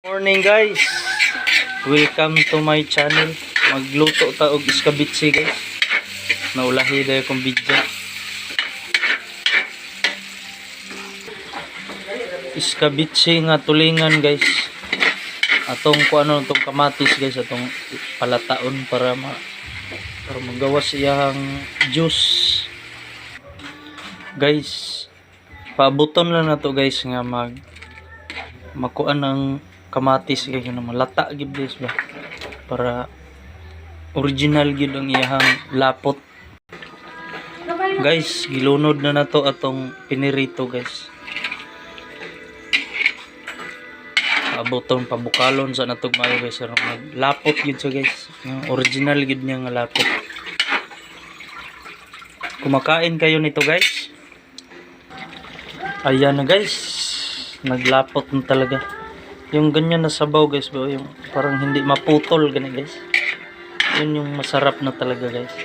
Morning guys, welcome to my channel. Magluto ta og iskabitsi guys. Naulahi dayo kong video. Iskabitsi nga tulingan guys. Atong kuano tong kamatis guys, atong palataon para magawas iyang juice. Guys, paabuton lang na to guys nga makuan ng kamatis guys na malata gid guys ba para original gid ang iyang lapot. Guys, gilunod na nato atong pinirito guys. Abuton pabukalon sa natog mayo guys, lapot gid siya guys. Yung original gid niya nga lapot. Kumakain kayo nito guys. Ayan na guys, naglapot na talaga. Yung ganyan na sabaw guys, yung parang hindi maputol ganyan guys. Yun yung masarap na talaga guys.